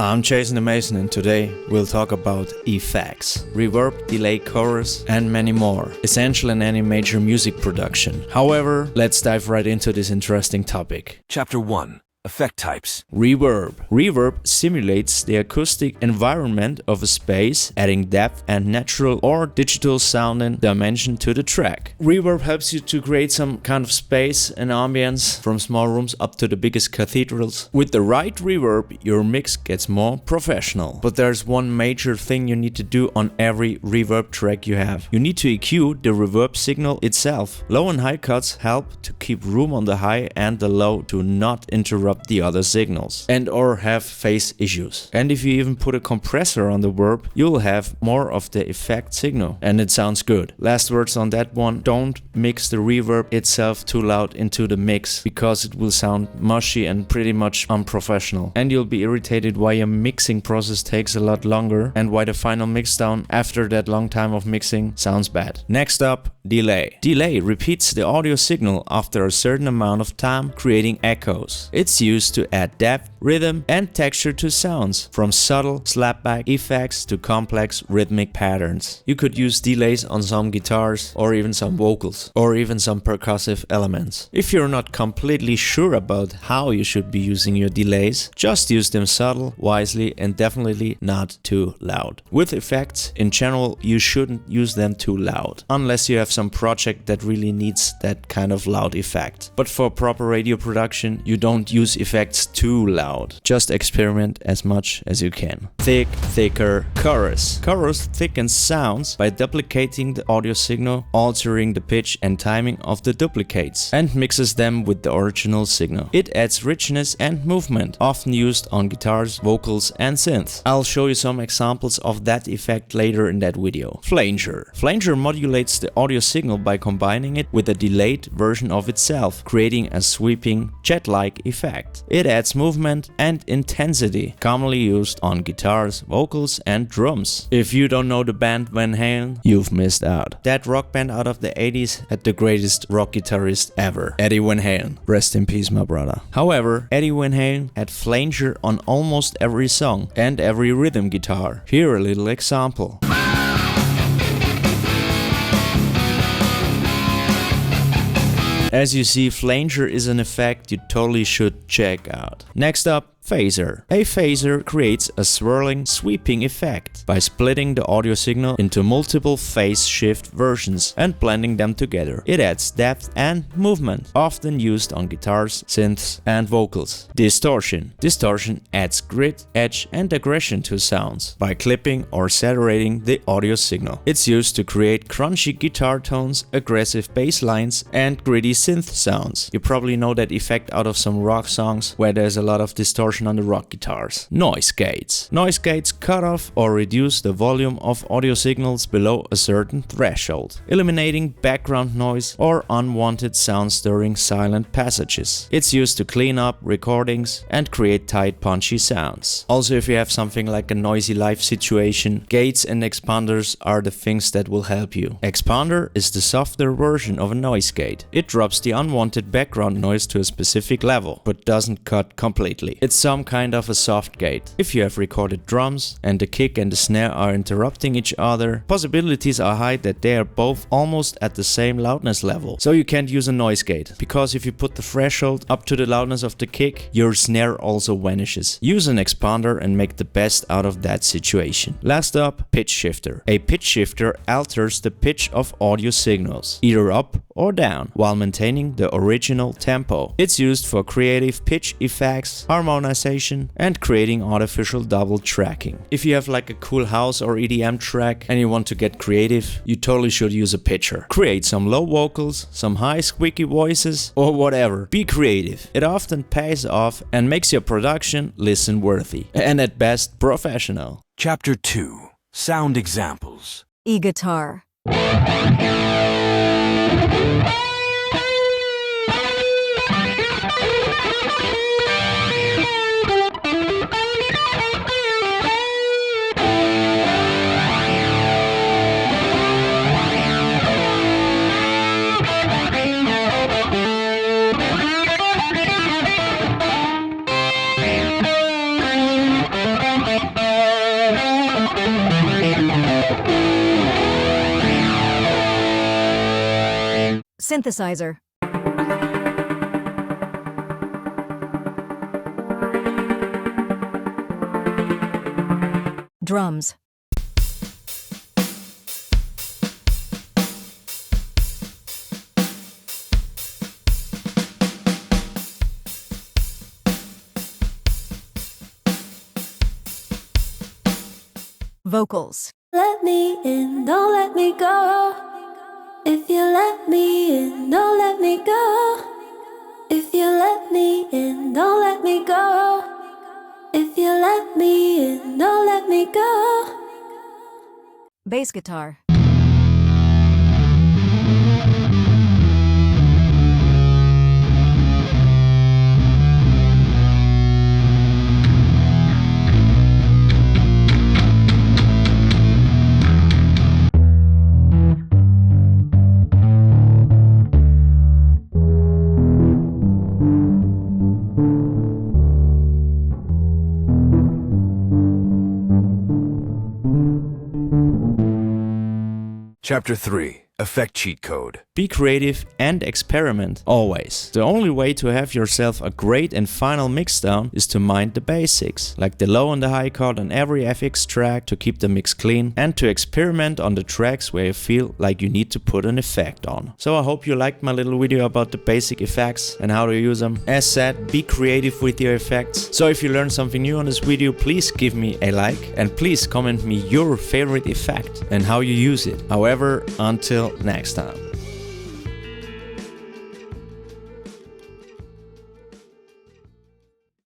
I'm Jason the Mason, and today we'll talk about effects, reverb, delay, chorus, and many more, essential in any major music production. However, let's dive right into this interesting topic. Chapter 1. Effect types. Reverb. Reverb simulates the acoustic environment of a space, adding depth and natural or digital sounding dimension to the track. Reverb helps you to create some kind of space and ambience from small rooms up to the biggest cathedrals. With the right reverb, your mix gets more professional. But there's one major thing you need to do on every reverb track you have. You need to EQ the reverb signal itself. Low and high cuts help to keep room on the high and the low to not interrupt the other signals and or have phase issues. And if you even put a compressor on the verb, you'll have more of the effect signal and it sounds good. Last words on that one: don't mix the reverb itself too loud into the mix, because it will sound mushy and pretty much unprofessional, and you'll be irritated why your mixing process takes a lot longer and why the final mixdown after that long time of mixing sounds bad. Next up, delay. Delay repeats the audio signal after a certain amount of time, creating echoes. It's used to add depth, rhythm, and texture to sounds, from subtle slapback effects to complex rhythmic patterns. You could use delays on some guitars, or even some vocals, or even some percussive elements. If you're not completely sure about how you should be using your delays, just use them subtle, wisely, and definitely not too loud. With effects, in general, you shouldn't use them too loud, unless you have some project that really needs that kind of loud effect. But for proper radio production, you don't use effects too loud. Just experiment as much as you can. Thick, thicker chorus. Chorus thickens sounds by duplicating the audio signal, altering the pitch and timing of the duplicates, and mixes them with the original signal. It adds richness and movement, often used on guitars, vocals, and synths. I'll show you some examples of that effect later in that video. Flanger. Flanger modulates the audio signal by combining it with a delayed version of itself, creating a sweeping, jet-like effect. It adds movement and intensity, commonly used on guitars, vocals, and drums. If you don't know the band Van Halen, you've missed out. That rock band out of the 80s had the greatest rock guitarist ever, Eddie Van Halen. Rest in peace, my brother. However, Eddie Van Halen had flanger on almost every song and every rhythm guitar. Here a little example. As you see, flanger is an effect you totally should check out. Next up, phaser. A phaser creates a swirling, sweeping effect by splitting the audio signal into multiple phase shift versions and blending them together. It adds depth and movement, often used on guitars, synths, and vocals. Distortion. Distortion adds grit, edge, and aggression to sounds by clipping or saturating the audio signal. It's used to create crunchy guitar tones, aggressive bass lines, and gritty synth sounds. You probably know that effect out of some rock songs where there's a lot of distortion on the rock guitars. Noise gates. Noise gates cut off or reduce the volume of audio signals below a certain threshold, eliminating background noise or unwanted sounds during silent passages. It's used to clean up recordings and create tight, punchy sounds. Also, if you have something like a noisy live situation, gates and expanders are the things that will help you. Expander is the softer version of a noise gate. It drops the unwanted background noise to a specific level, but doesn't cut completely. It's some kind of a soft gate. If you have recorded drums and the kick and the snare are interrupting each other, possibilities are high that they are both almost at the same loudness level. So you can't use a noise gate, because if you put the threshold up to the loudness of the kick, your snare also vanishes. Use an expander and make the best out of that situation. Last up, pitch shifter. A pitch shifter alters the pitch of audio signals, either up or down, while maintaining the original tempo. It's used for creative pitch effects, harmonization, and creating artificial double tracking. If you have like a cool house or EDM track and you want to get creative, you totally should use a pitcher. Create some low vocals, some high squeaky voices, or whatever. Be creative. It often pays off and makes your production listen worthy, and at best professional. Chapter 2. Sound examples. E-guitar. Synthesizer. Drums. Vocals. Let me in, don't let me go. If you let me in, don't let me go. If you let me in, don't let me go. If you let me in, don't let me go. Bass guitar. Chapter 3. Effect Cheat Code. Be creative and experiment, always. The only way to have yourself a great and final mixdown is to mind the basics, like the low and the high cut on every FX track to keep the mix clean, and to experiment on the tracks where you feel like you need to put an effect on. So I hope you liked my little video about the basic effects and how to use them. As said, be creative with your effects. So if you learned something new on this video, please give me a like and please comment me your favorite effect and how you use it. However, until next time.